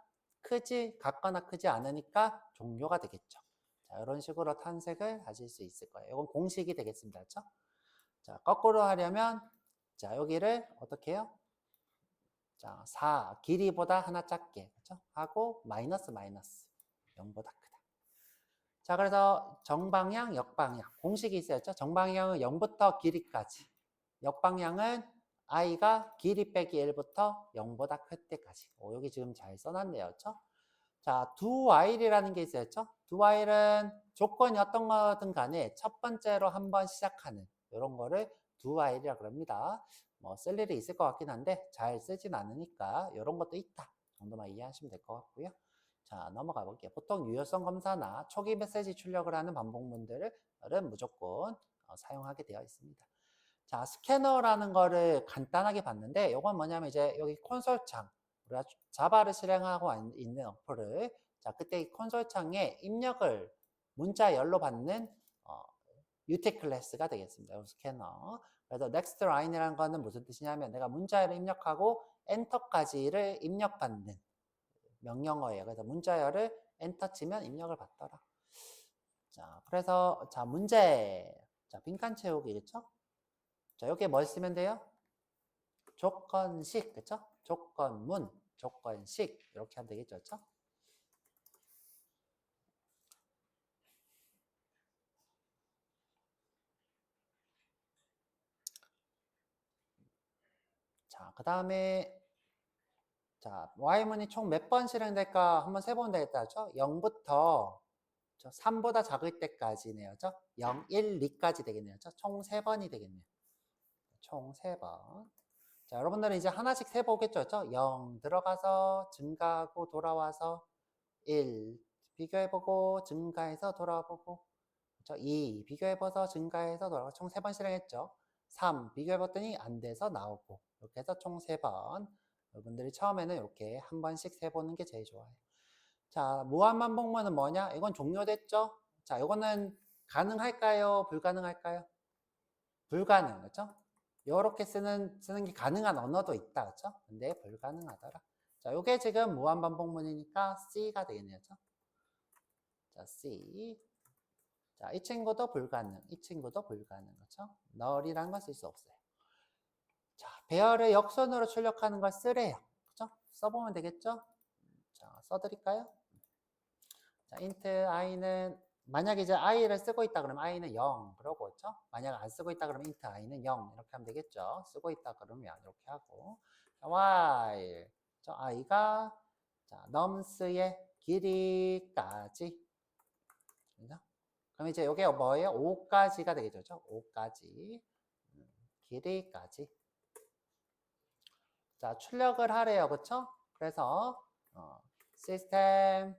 같거나 크지 않으니까 종료가 되겠죠. 자, 이런 식으로 탐색을 하실 수 있을 거예요. 이건 공식이 되겠습니다. 그렇죠? 자, 거꾸로 하려면 자, 여기를 어떻게 해요? 자, 4 길이보다 하나 작게 그렇죠? 하고 마이너스 0보다 크다. 자, 그래서 정방향, 역방향 공식이 있었죠. 정방향은 0부터 길이까지. 역방향은 i가 길이 빼기 1부터 0보다 클 때까지. 여기 지금 잘 써놨네요. 그렇죠? 자, do while이라는 게 있었죠? do while은 조건이 어떤 거든 간에 첫 번째로 한번 시작하는 이런 거를 do while이라고 합니다. 뭐 쓸 일이 있을 것 같긴 한데 잘 쓰진 않으니까 이런 것도 있다 정도만 이해하시면 될 것 같고요. 자, 넘어가 볼게요. 보통 유효성 검사나 초기 메시지 출력을 하는 반복문들은 무조건 사용하게 되어 있습니다. 자, 스캐너라는 거를 간단하게 봤는데 이건 뭐냐면 이제 여기 콘솔 창 우리가 자바를 실행하고 있는 어플을 자, 그때 이 콘솔 창에 입력을 문자 열로 받는 UT 클래스가 되겠습니다. 스캐너. 그래서 next line이라는 거는 무슨 뜻이냐면 내가 문자열을 입력하고 엔터까지를 입력받는 명령어예요. 그래서 문자열을 엔터 치면 입력을 받더라. 자, 그래서 자, 문제. 자, 빈칸 채우기 그렇죠? 자, 여기에 뭘 쓰면 돼요? 조건식, 그쵸? 조건문, 조건식 이렇게 하면 되겠죠, 그쵸? 자, 그 다음에 자, y문이 총 몇 번 실행될까 한번 세보면 되겠다, 그쵸? 0부터 3보다 작을 때까지네요, 그쵸? 0, 1, 2까지 되겠네요, 그쵸? 총 3번이 되겠네요. 총 3번. 자, 여러분들은 이제 하나씩 세보겠죠, 그쵸? 0 들어가서 증가하고 돌아와서 1 비교해보고 증가해서 돌아보고 그렇죠? 2 비교해봐서 증가해서 돌아가 총 3번 실행했죠. 3 비교해봤더니 안 돼서 나오고 이렇게 해서 총 3번. 여러분들이 처음에는 이렇게 한 번씩 세보는 게 제일 좋아요. 자, 무한반복문은 뭐냐? 이건 종료됐죠? 자, 이거는 가능할까요? 불가능할까요? 불가능, 그렇죠? 이렇게 쓰는 게 가능한 언어도 있다, 그렇죠? 근데 불가능하더라. 자, 요게 지금 무한반복문이니까 C가 되겠네요, 그렇죠? 자, C. 자, 이 친구도 불가능, 이 친구도 불가능, 그렇죠? 널이란 건 쓸 수 없어요. 자, 배열을 역순으로 출력하는 걸 쓰래요, 그렇죠? 써보면 되겠죠? 자, 써드릴까요? 자, int i는 만약 이제 i를 쓰고 있다 그러면 i는 0 그러고 그렇죠? 만약 안 쓰고 있다 그러면 int i는 0 이렇게 하면 되겠죠? 쓰고 있다 그러면 이렇게 하고 자, while 저 i가 자, nums의 길이까지 그죠? 그럼 이제 이게 뭐예요? 5까지가 되겠죠? 5까지 길이까지 자, 출력을 하래요. 그렇죠? 그래서 시스템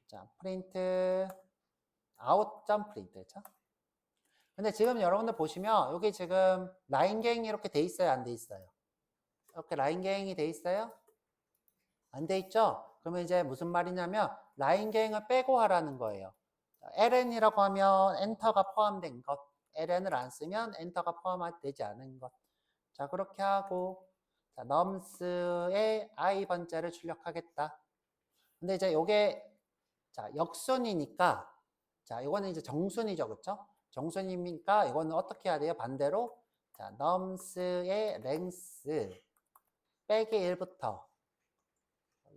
자, 프린트 아웃 점 프린트 그렇죠? 근데 지금 여러분들 보시면 여기 지금 라인갱이 이렇게 돼 있어요, 안 돼 있어요? 이렇게 라인갱이 돼 있어요? 안 돼 있죠? 그러면 이제 무슨 말이냐면 라인갱을 빼고 하라는 거예요. ln이라고 하면 엔터가 포함된 것, ln을 안 쓰면 엔터가 포함되지 않은 것. 자, 그렇게 하고 자, nums의 i 번째를 출력하겠다. 근데 이제 요게 자, 역순이니까 자, 이거는 이제 정순이죠. 그렇죠? 정순이니까 이거는 어떻게 해야 돼요? 반대로 자, nums의 length 빼기 1부터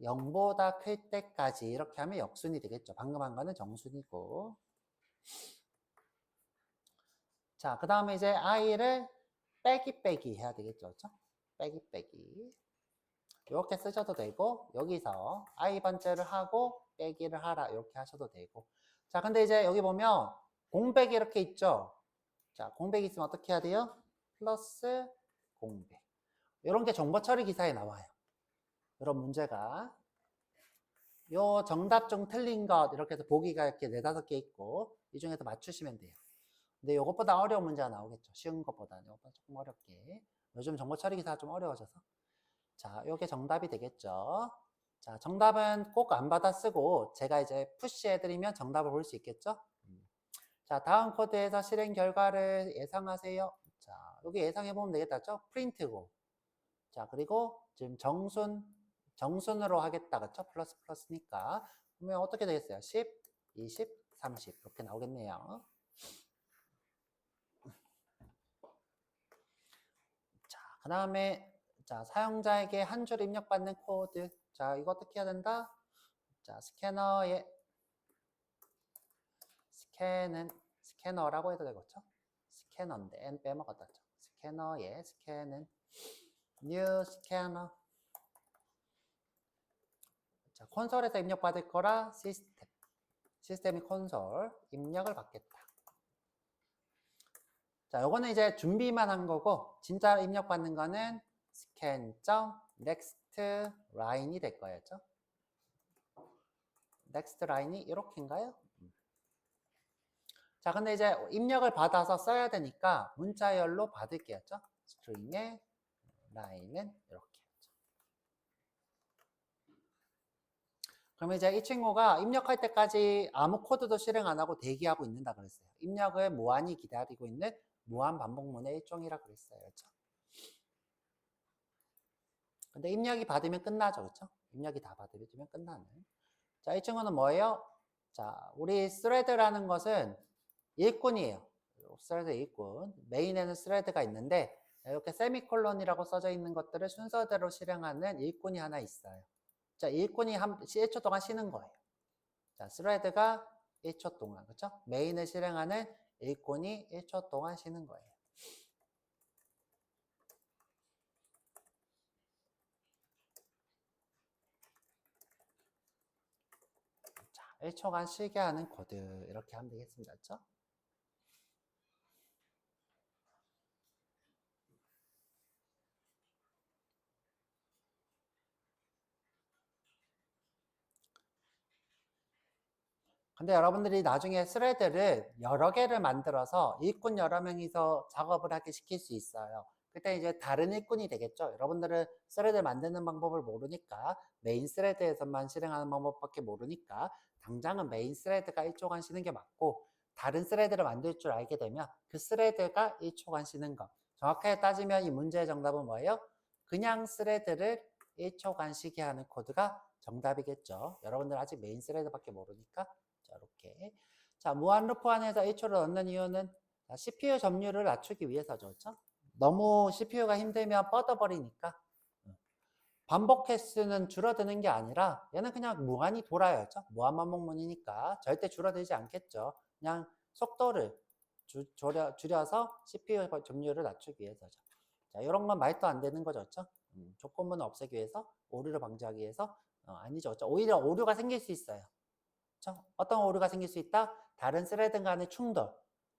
0보다 클 때까지 이렇게 하면 역순이 되겠죠. 방금 한 거는 정순이고. 자, 그 다음에 이제 i를 빼기 해야 되겠죠. 그렇죠? 빼기. 이렇게 쓰셔도 되고 여기서 i 번째를 하고 빼기를 하라 이렇게 하셔도 되고 자 근데 이제 여기 보면 공백이 이렇게 있죠 자 공백이 있으면 어떻게 해야 돼요? 플러스 공백 이런 게 정보 처리 기사에 나와요 이런 문제가 요 정답 중 틀린 것 이렇게 해서 보기가 이렇게 4-5개 있고 이 중에서 맞추시면 돼요 근데 이것보다 어려운 문제가 나오겠죠 쉬운 것보다는 이것보다 조금 어렵게 요즘 정보 처리 기사가 좀 어려워져서 자, 요게 정답이 되겠죠. 자, 정답은 꼭 안 받아 쓰고 제가 이제 푸시 해드리면 정답을 볼 수 있겠죠. 자, 다음 코드에서 실행 결과를 예상하세요. 자, 여기 예상해보면 되겠다. 프린트고. 자, 그리고 지금 정순으로 하겠다. 그쵸? 플러스니까. 그러면 어떻게 되겠어요? 10, 20, 30. 이렇게 나오겠네요. 자, 그 다음에 자, 사용자에게 한 줄 입력받는 코드. 자, 이거 어떻게 해야 된다? 자, 스캐너라고 해도 되겠죠? 스캐너인데 N 빼먹었다죠. 스캐너의 스캔은 new 스캐너. 자, 콘솔에서 입력받을 거라 시스템이 콘솔 입력을 받겠다. 자, 요거는 이제 준비만 한 거고 진짜 입력받는 거는 scan.next line이 될 거였죠. next line이 이렇게인가요? 자, 근데 이제 입력을 받아서 써야 되니까 문자열로 받을게요. 스트링의 라인은 이렇게. 그러면 이제 이 친구가 입력할 때까지 아무 코드도 실행 안 하고 대기하고 있는다 그랬어요. 입력을 무한히 기다리고 있는 무한 반복문의 일종이라 그랬어요. 그렇죠? 근데 입력이 받으면 끝나죠. 그렇죠? 입력이 다 받으면 끝나는. 자, 이 친구는 뭐예요? 자, 우리 스레드라는 것은 일꾼이에요. 스레드 일꾼. 메인에는 스레드가 있는데 이렇게 세미콜론이라고 써져 있는 것들을 순서대로 실행하는 일꾼이 하나 있어요. 자, 일꾼이 1초 동안 쉬는 거예요. 자, 스레드가 1초 동안, 그렇죠? 메인을 실행하는 일꾼이 1초 동안 쉬는 거예요. 자, 1초간 쉬게 하는 코드 이렇게 하면 되겠습니다. 그렇죠? 근데 여러분들이 나중에 스레드를 여러 개를 만들어서 일꾼 여러 명이서 작업을 하게 시킬 수 있어요. 그때 이제 다른 일꾼이 되겠죠. 여러분들은 스레드 만드는 방법을 모르니까 메인 스레드에서만 실행하는 방법밖에 모르니까 당장은 메인 스레드가 1초간 쉬는 게 맞고 다른 스레드를 만들 줄 알게 되면 그 스레드가 1초간 쉬는 거. 정확하게 따지면 이 문제의 정답은 뭐예요? 그냥 스레드를 1초간 쉬게 하는 코드가 정답이겠죠. 여러분들 아직 메인 스레드밖에 모르니까. 자, 이렇게. 자, 무한 루프 안에서 1초를 넣는 이유는 CPU 점유율을 낮추기 위해서죠. 그렇죠? 너무 CPU가 힘들면 뻗어버리니까 반복 횟수는 줄어드는 게 아니라 얘는 그냥 무한히 돌아요. 그렇죠? 무한 반복문이니까 절대 줄어들지 않겠죠. 그냥 속도를 줄여서 CPU 점유율을 낮추기 위해서죠. 자, 이런 건 말도 안 되는 거죠. 그렇죠? 조건문을 없애기 위해서, 오류를 방지하기 위해서 아니죠. 그렇죠? 오히려 오류가 생길 수 있어요. 그렇죠? 어떤 오류가 생길 수 있다? 다른 스레드 간의 충돌.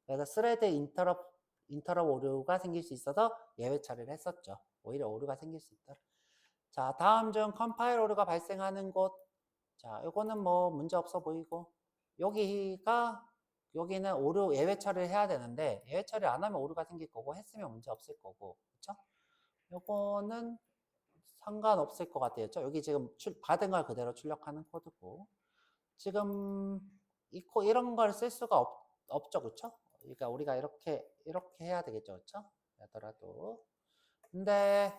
그래서 스레드 인터럽 오류가 생길 수 있어서 예외 처리를 했었죠. 오히려 오류가 생길 수 있다. 자, 다음 중 컴파일 오류가 발생하는 곳. 자, 요거는 뭐 문제 없어 보이고 여기는 오류 예외 처리를 해야 되는데 예외 처리 안 하면 오류가 생길 거고 했으면 문제 없을 거고. 그렇죠? 요거는 상관없을 것 같아요. 여기 지금 받은 걸 그대로 출력하는 코드고 지금 이런 걸 쓸 수가 없죠. 그쵸? 그러니까 우리가 이렇게 해야 되겠죠. 그쵸? 하더라도. 근데,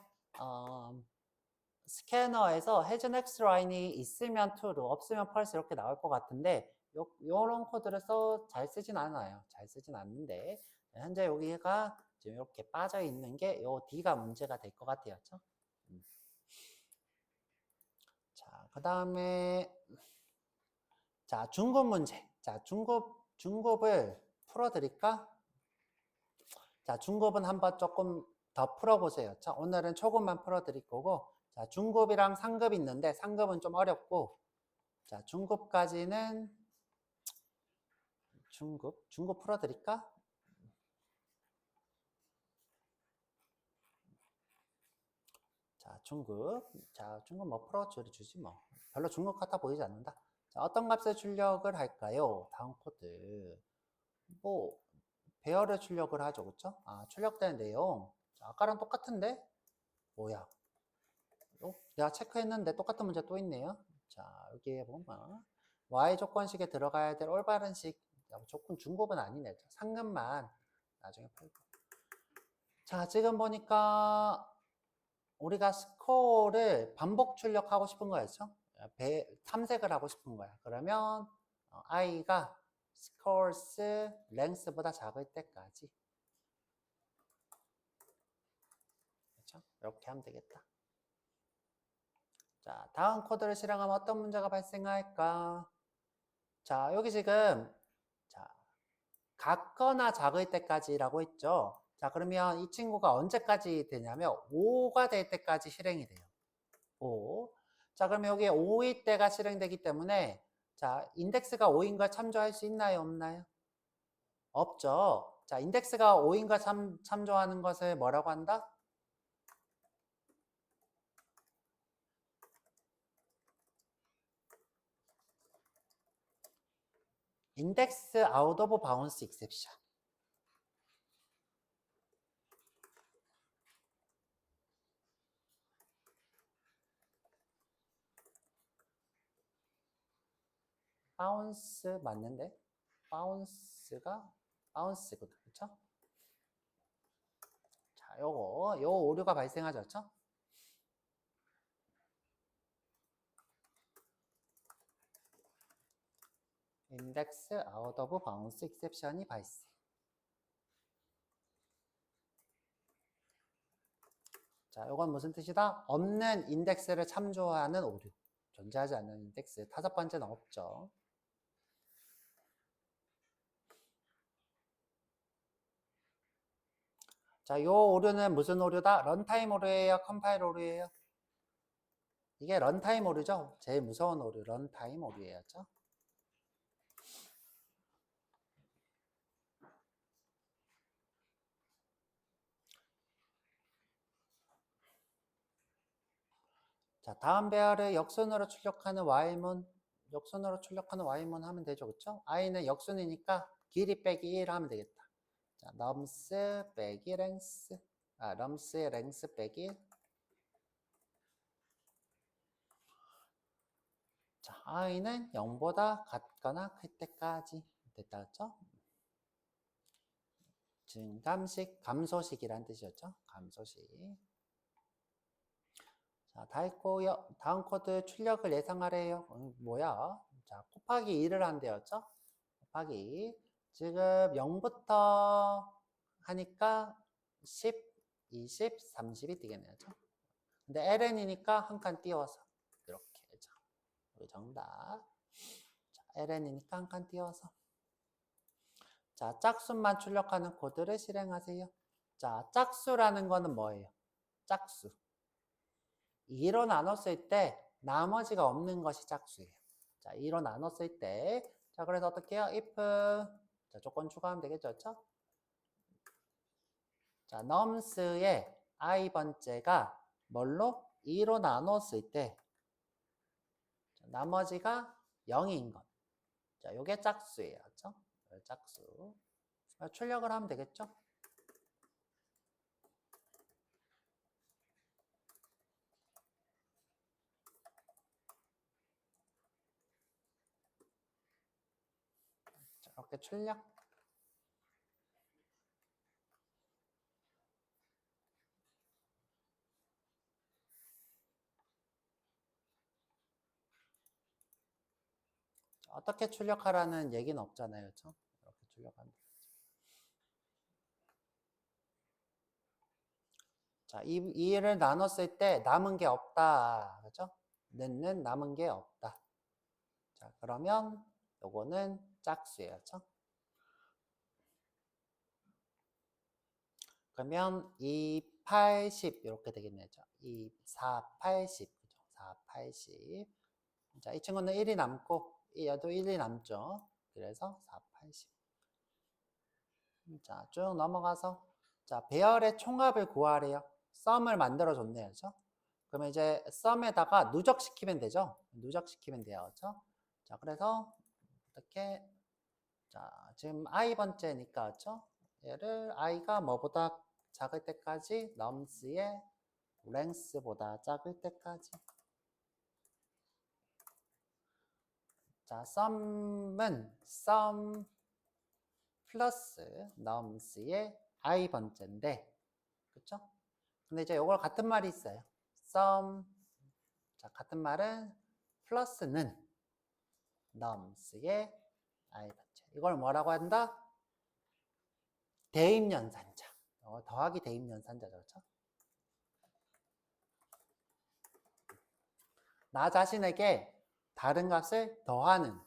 스캐너에서 has next line이 있으면 true, 없으면 false 이렇게 나올 것 같은데, 요런 코드를 잘 쓰진 않아요. 잘 쓰진 않는데, 현재 여기가 지금 이렇게 빠져 있는 게 요 D가 문제가 될 것 같아요. 그쵸? 자, 그 다음에, 자, 중급 문제. 자, 중급을 풀어드릴까? 자, 중급은 한번 조금 더 풀어보세요. 자, 오늘은 초급만 풀어드릴 거고, 자, 중급이랑 상급 있는데, 상급은 좀 어렵고, 자, 중급까지는, 중급 풀어드릴까? 자, 중급 뭐 풀어주지 뭐. 별로 중급 같아 보이지 않는다. 자, 어떤 값에 출력을 할까요? 다음 코드. 뭐, 배열에 출력을 하죠. 그쵸? 아, 출력된 내용. 자, 아까랑 똑같은데? 뭐야? 내가 체크했는데 똑같은 문제 또 있네요. 자, 여기에 보면 Y 조건식에 들어가야 될 올바른 식. 조건 중급은 아니네. 상급만 나중에 풀고. 자, 지금 보니까 우리가 스코어를 반복 출력하고 싶은 거였죠. 탐색을 하고 싶은 거야. 그러면 i가 scores length보다 작을 때까지. 그렇죠? 이렇게 하면 되겠다. 자, 다음 코드를 실행하면 어떤 문제가 발생할까? 자, 여기 지금 자, 같거나 작을 때까지라고 했죠. 자, 그러면 이 친구가 언제까지 되냐면 5가 될 때까지 실행이 돼요. 5. 자, 그러면 여기에 5일 때가 실행되기 때문에 자, 인덱스가 5인 걸 참조할 수 있나요, 없나요? 없죠. 자, 인덱스가 5인 걸 참조하는 것을 뭐라고 한다? 인덱스 아웃 오브 바운스 익셉션. 바운스 맞는데? 바운스거든. 그쵸? 자, 요 오류가 발생하죠. 그쵸? 인덱스 아웃 오브 바운스 익셉션이 발생. 자, 이건 무슨 뜻이다? 없는 인덱스를 참조하는 오류. 존재하지 않는 인덱스. 5번째는 없죠. 자, 이 오류는 무슨 오류다? 런타임 오류예요? 컴파일 오류예요? 이게 런타임 오류죠? 제일 무서운 오류, 런타임 오류예요. 그렇죠? 자, 다음 배열을 역순으로 출력하는 while문. 역순으로 출력하는 y문 하면 되죠. 그쵸? i는 역순이니까 길이 빼기 1 하면 되겠다. 자, 넘스 빼기 랭스. 넘스의 랭스 빼기 1. 자, i는 0보다 같거나 클 때까지. 됐다. 그쵸? 증감식, 감소식이란 뜻이었죠. 감소식. 자, 다 했고요. 다음 코드 출력을 예상하래요. 뭐야? 자, 곱하기 2를 한대였죠. 곱하기. 지금 0부터 하니까 10, 20, 30이 되겠네요. 근데 ln이니까 한 칸 띄워서 이렇게. 자, 우리 정답. 자, ln이니까 한 칸 띄워서. 자, 짝수만 출력하는 코드를 실행하세요. 자, 짝수라는 거는 뭐예요? 짝수. 2로 나눴을 때 나머지가 없는 것이 짝수예요. 자, 2로 나눴을 때. 자, 그래서 어떻게 해요? if. 자, 조건 추가하면 되겠죠? 그렇죠? 자, nums의 i번째가 뭘로? 2로 나눴을 때 자, 나머지가 0인 것. 자, 요게 짝수예요. 그렇죠? 짝수. 자, 출력을 하면 되겠죠? 자, 이렇게 출력. 자, 어떻게 출력하라는 얘기는 없잖아요. 그렇죠? 이렇게 출력하면 돼요. 자, 2를 나눴을 때 남은 게 없다. 그렇죠? 는 남은 게 없다. 자, 그러면 요거는 짝수예요. 그렇죠? 그러면 2, 80 이렇게 되겠네요. 2, 4, 80. 그죠? 4, 80. 자, 이 친구는 1이 남고 얘도 1이 남죠. 그래서 4, 80. 자, 쭉 넘어가서 자, 배열의 총합을 구하래요. 썸을 만들어 줬네요. 그죠? 그러면 이제 썸에다가 누적시키면 되죠. 누적시키면 돼요. 그죠? 자, 그래서 어떻게 자, 지금 i번째니까 그죠? 얘를 i가 뭐보다 작을 때까지 nums의 length보다 작을 때까지. 자, sum은 sum 플러스 nums의 i번째인데 그쵸? 근데 이제 이걸 같은 말이 있어요. sum 자, 같은 말은 플러스는 nums의 i번째. 이걸 뭐라고 한다? 대입연산자. 더하기 대입연산자죠. 그렇죠? 나 자신에게 다른 값을 더하는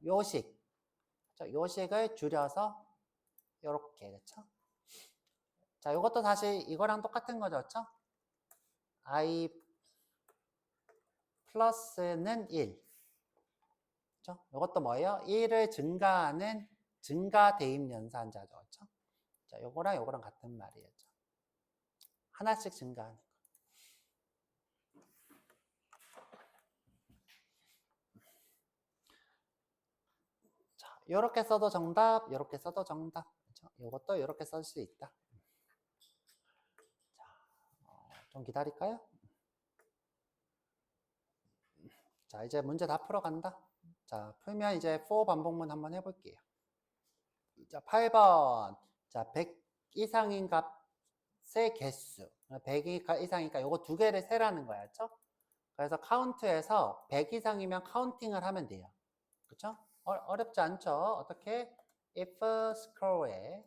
요식. 그렇죠? 요식을 줄여서 이렇게. 그렇죠? 자, 이것도 사실 이거랑 똑같은 거죠. 그렇죠? i 플러스는 1. 그렇죠? 이것도 뭐예요? 1을 증가하는 증가 대입 연산자죠. 그렇죠? 자, 요거랑 요거랑 같은 말이죠. 하나씩 증가하는 거. 자, 요렇게 써도 정답, 요렇게 써도 정답. 그렇죠? 요것도 요렇게 쓸 수 있다. 자, 좀 기다릴까요? 자, 이제 문제 다 풀어간다. 자, 풀면 이제 for 반복문 한번 해볼게요. 자, 8번. 자, 100 이상인 값의 개수. 100 이상이니까 요거 두 개를 세라는 거야. 그쵸? 그래서 카운트에서 100 이상이면 카운팅을 하면 돼요. 그쵸? 어렵지 않죠? 어떻게? if scroll에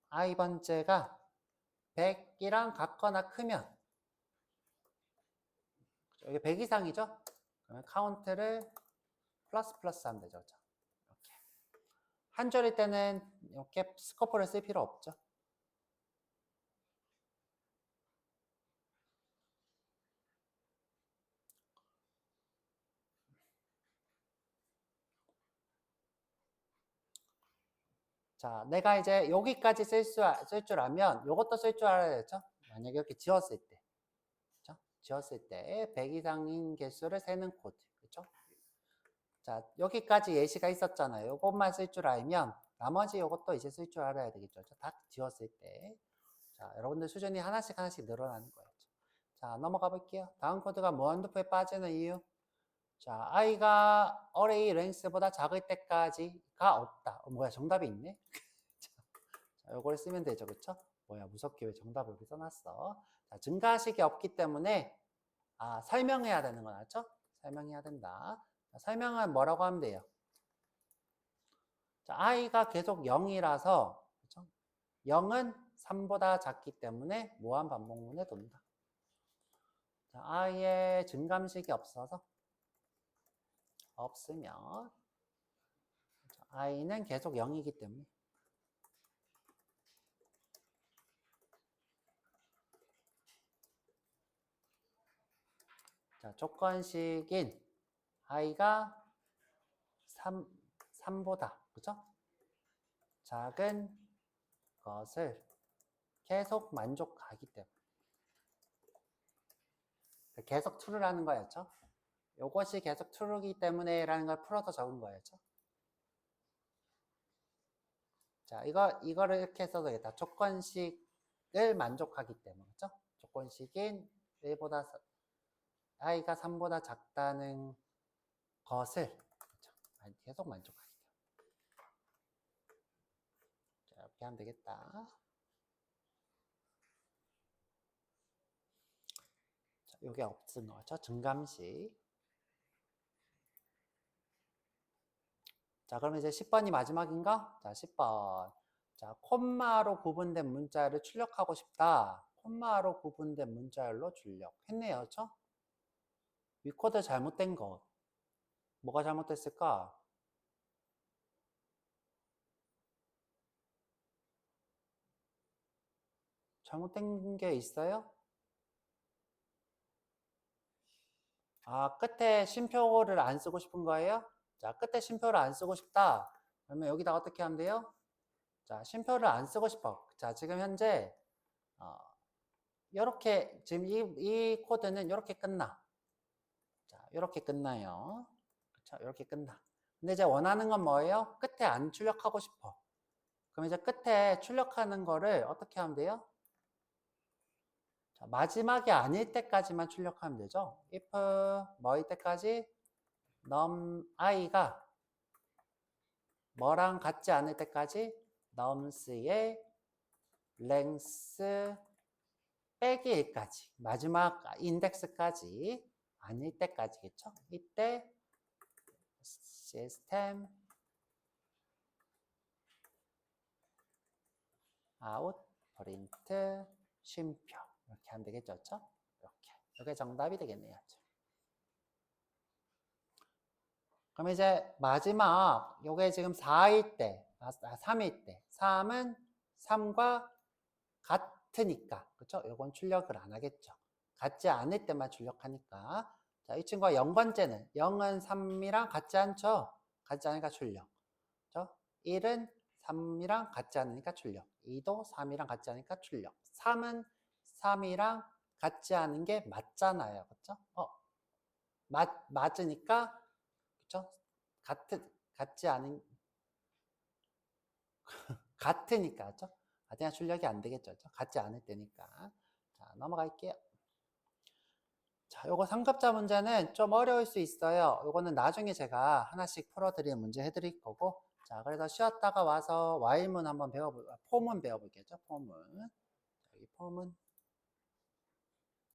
i번째가 100이랑 같거나 크면 여기 100 이상이죠? 그러면 카운트를 플러스 하면 되죠. 그쵸? 이렇게. 한 줄일 때는 이렇게 스코프를 쓸 필요 없죠. 자, 내가 이제 여기까지 쓸 줄 알면 이것도 쓸 줄 알아야 되죠? 만약에 이렇게 지웠을 때. 그렇죠? 지었을 때 100 이상인 개수를 세는 코드. 그렇죠? 자, 여기까지 예시가 있었잖아요. 이것만 쓸 줄 알면 나머지 이것도 이제 쓸 줄 알아야 되겠죠. 다 지웠을 때. 자, 여러분들 수준이 하나씩 늘어나는 거예요. 자, 넘어가 볼게요. 다음 코드가 무한루프에 빠지는 이유. 자, i가 array length보다 작을 때까지가 없다. 뭐야, 정답이 있네? 자, 요걸 쓰면 되죠. 그쵸? 뭐야, 무섭게 왜 정답을 여기 써놨어? 자, 증가식이 없기 때문에, 설명해야 되는 건 알죠? 설명해야 된다. 자, 설명은 뭐라고 하면 돼요? 자, i가 계속 0이라서, 그쵸? 0은 3보다 작기 때문에 무한 반복문에 돈다. 자, i의 증감식이 없으면, 자, i는 계속 0이기 때문에. 자, 조건식인 i가 3보다, 그죠? 작은 것을 계속 만족하기 때문에. 계속 true라는 거였죠? 요것이 계속 true이기 때문에 라는 걸 풀어서 적은 거였죠? 자, 이거를 이렇게 써도 되겠다. 조건식을 만족하기 때문에, 그죠? 조건식인 1보다, i가 3보다 작다는 것을, 그쵸? 계속 만족하기 때문에. 자, 이렇게 하면 되겠다. 자, 요게 없은 거죠? 증감식. 자, 그러면 이제 10번이 마지막인가? 자, 10번. 자, 콤마로 구분된 문자열을 출력하고 싶다. 콤마로 구분된 문자열로 출력. 했네요. 그렇죠? 위 코드 잘못된 것. 뭐가 잘못됐을까? 잘못된 게 있어요? 끝에 쉼표를 안 쓰고 싶은 거예요? 자, 끝에 쉼표를 안 쓰고 싶다. 그러면 여기다 어떻게 하면 돼요? 자, 쉼표를 안 쓰고 싶어. 자, 지금 현재 이렇게 지금 이 코드는 이렇게 끝나. 자, 이렇게 끝나요. 그렇죠? 이렇게 끝나. 근데 이제 원하는 건 뭐예요? 끝에 안 출력하고 싶어. 그럼 이제 끝에 출력하는 거를 어떻게 하면 돼요? 자, 마지막이 아닐 때까지만 출력하면 되죠. if 뭐일 때까지 num i가 뭐랑 같지 않을 때까지 nums의 length 빼기 1까지 마지막 인덱스까지 아닐 때까지겠죠. 이때 system out print 쉼표 이렇게 하면 되겠죠. 그렇죠? 이게 정답이 되겠네요. 그럼 이제 마지막 요게 지금 4일 때 3일 때 3은 3과 같으니까 그렇죠? 요건 출력을 안 하겠죠. 같지 않을 때만 출력하니까. 자, 이 친구가 0번째는 0은 3이랑 같지 않죠? 같지 않으니까 출력. 그렇죠? 1은 3이랑 같지 않으니까 출력. 2도 3이랑 같지 않으니까 출력. 3은 3이랑 같지 않은 게 맞잖아요. 그렇죠? 맞으니까 그렇죠? 같지 않은 같으니까 그렇죠? 같으니까 출력이 안 되겠죠. 그렇죠? 같지 않을 때니까. 자, 넘어갈게요. 자, 요거 상급자 문제는 좀 어려울 수 있어요. 요거는 나중에 제가 하나씩 풀어드리는 문제 해드릴 거고. 자, 그래서 쉬었다가 와서 while문 한번 폼은 배워볼게요. 폼은. 여기 폼은